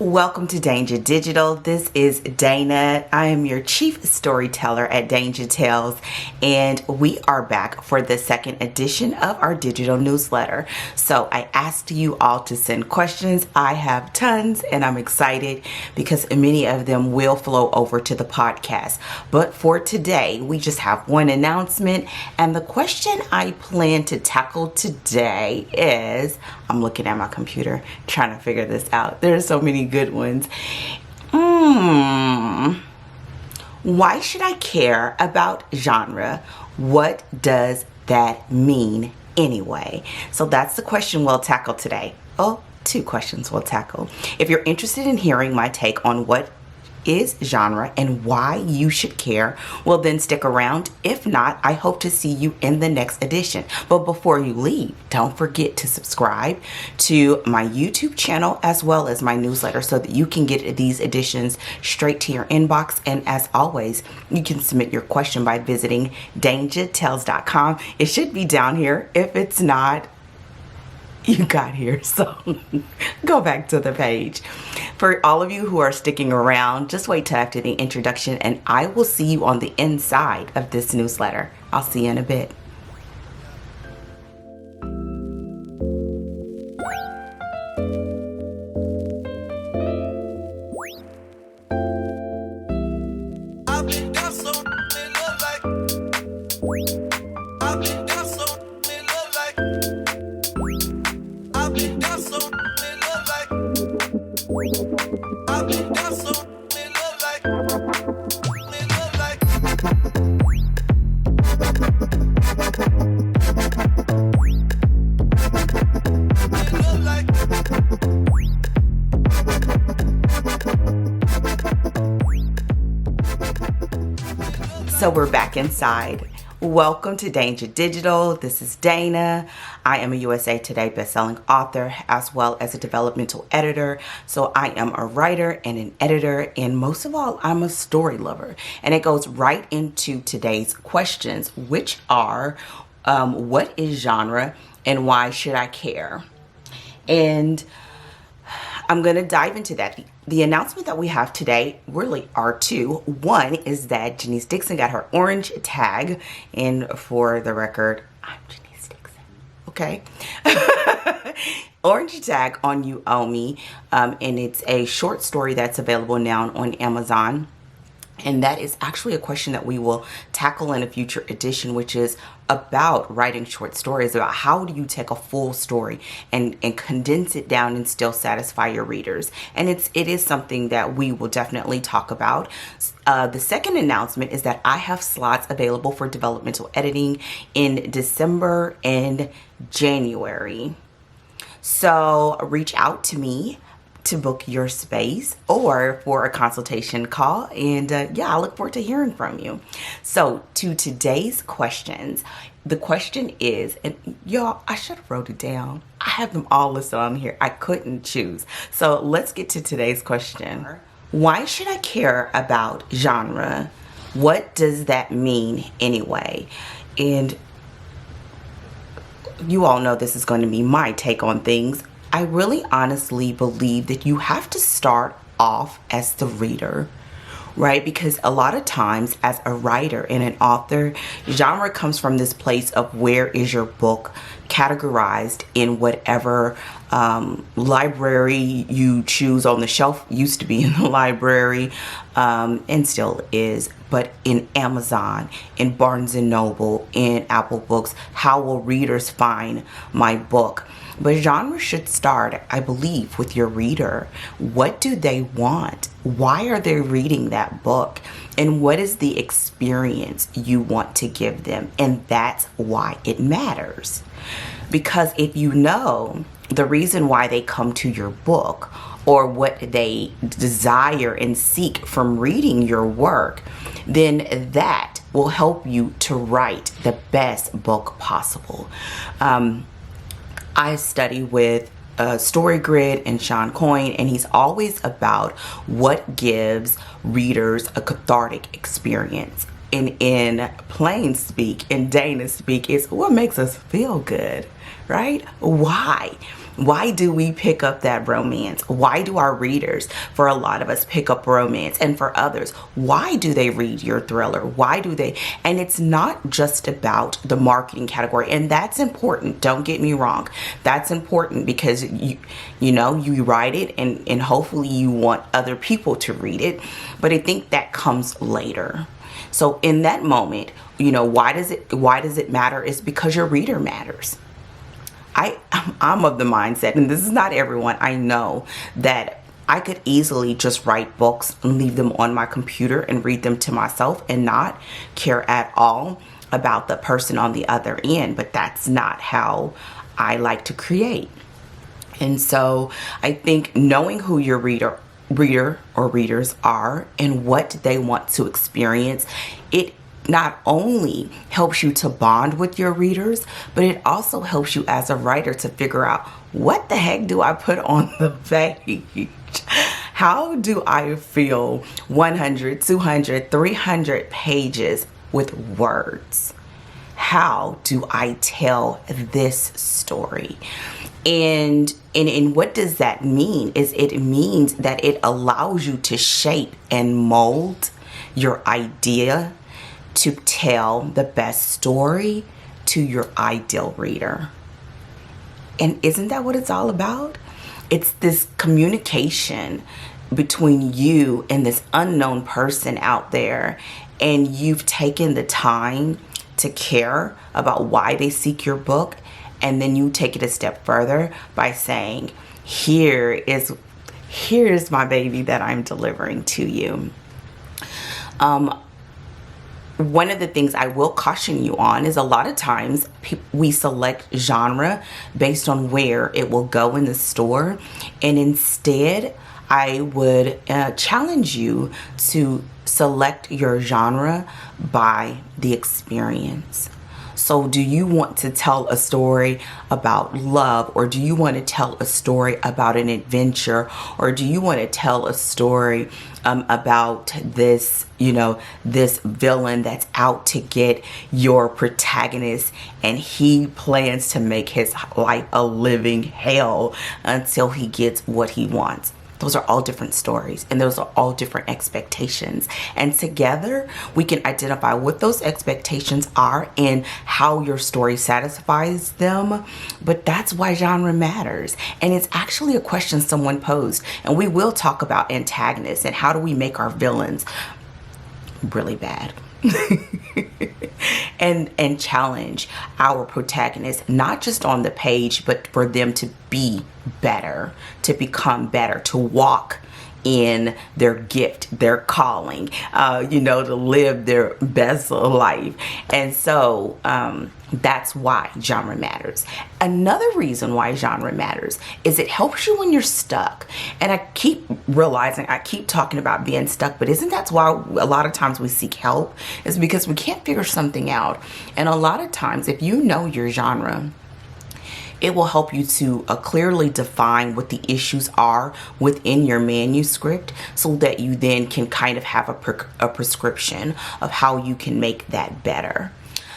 Welcome to Danja Digital. This is Dana. I am your chief storyteller at Danja Tales, and we are back for the second edition of our digital newsletter. So I asked you all to send questions. I have tons, and I'm excited because many of them will flow over to the podcast. But for today, we just have one announcement, and the question I plan to tackle today is, I'm looking at my computer trying to figure this out. There are so many good ones. Why should I care about genre? What does that mean anyway? So that's the question we'll tackle today. Oh, two questions we'll tackle. If you're interested in hearing my take on what is genre and why you should care, well then stick around. If not, I hope to see you in the next edition. But before you leave, don't forget to subscribe to my YouTube channel as well as my newsletter so that you can get these editions straight to your inbox. And as always, you can submit your question by visiting danjatales.com. It should be down here. If it's not, you got here, so go back to the page. For all of you who are sticking around, just wait till after the introduction and I will see you on the inside of this newsletter. I'll see you in a bit. So we're back inside. Welcome to Danja Digital. This is Dana. I am a USA Today bestselling author as well as a developmental editor. So I am a writer and an editor, and most of all, I'm a story lover. And it goes right into today's questions, which are, what is genre and why should I care? And I'm going to dive into that. The announcement that we have today really are two. One is that Janice Dixon got her orange tag. And for the record, I'm Janice Dixon. Okay. Orange tag on You Owe Me. And it's a short story that's available now on Amazon. And that is actually a question that we will tackle in a future edition, which is about writing short stories, about how do you take a full story and condense it down and still satisfy your readers. And it is something that we will definitely talk about. The second announcement is that I have slots available for developmental editing in December and January. So reach out to me to book your space or for a consultation call, and I look forward to hearing from you. So to today's questions, the question is, and y'all, I should have wrote it down. I have them all listed on here. I couldn't choose. So let's get to today's question. Why should I care about genre? What does that mean anyway? And you all know this is going to be my take on things. I really honestly believe that you have to start off as the reader, right? Because a lot of times as a writer and an author, genre comes from this place of where is your book categorized in whatever library you choose on the shelf. Used to be in the library and still is, but in Amazon, in Barnes and Noble, in Apple Books. How will readers find my book? But genre should start, I believe, with your reader. What do they want? Why are they reading that book? And what is the experience you want to give them? And that's why it matters. Because if you know the reason why they come to your book or what they desire and seek from reading your work, then that will help you to write the best book possible. I study with Story Grid and Sean Coyne, and he's always about what gives readers a cathartic experience. And in plain speak, in Dana speak, it's what makes us feel good, right? Why? Why do we pick up that romance? Why do our readers, for a lot of us, pick up romance? And for others, why do they read your thriller? Why do they? And it's not just about the marketing category. And that's important. Don't get me wrong. That's important because you write it and hopefully you want other people to read it. But I think that comes later. So in that moment, why does it matter? It's because your reader matters. I'm of the mindset, and this is not everyone, I know that I could easily just write books and leave them on my computer and read them to myself and not care at all about the person on the other end. But that's not how I like to create. And so I think knowing who your reader or readers are and what they want to experience, it not only helps you to bond with your readers, but it also helps you as a writer to figure out, what the heck do I put on the page? How do I fill 100, 200, 300 pages with words? How do I tell this story? And what does that mean? It means that it allows you to shape and mold your idea to tell the best story to your ideal reader. And isn't that what it's all about? It's this communication between you and this unknown person out there, and you've taken the time to care about why they seek your book, and then you take it a step further by saying, here's my baby that I'm delivering to you. One of the things I will caution you on is a lot of times we select genre based on where it will go in the store. And instead, I would challenge you to select your genre by the experience. So do you want to tell a story about love, or do you want to tell a story about an adventure, or do you want to tell a story about this, this villain that's out to get your protagonist, and he plans to make his life a living hell until he gets what he wants? Those are all different stories, and those are all different expectations. And together, we can identify what those expectations are and how your story satisfies them. But that's why genre matters. And it's actually a question someone posed. And we will talk about antagonists and how do we make our villains really bad. and challenge our protagonists, not just on the page, but for them to be better, to become better, to walk in their gift, their calling, to live their best life. And so that's why genre matters. Another reason why genre matters is it helps you when you're stuck. And I keep realizing, I keep talking about being stuck, but isn't that why a lot of times we seek help? Is because we can't figure something out. And a lot of times, if you know your genre, it will help you to clearly define what the issues are within your manuscript, so that you then can kind of have a prescription of how you can make that better.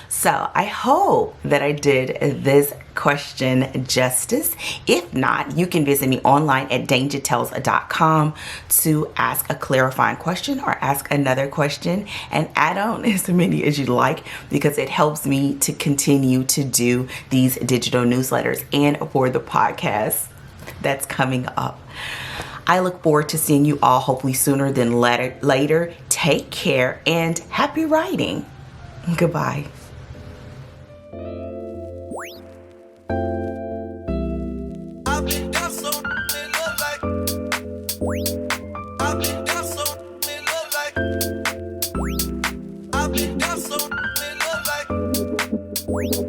So I hope that I did this question justice. If not, you can visit me online at danjatells.com to ask a clarifying question or ask another question, and add on as many as you like, because it helps me to continue to do these digital newsletters and for the podcast that's coming up. I look forward to seeing you all hopefully sooner than later. Take care and happy writing. Goodbye. I've been down so in love like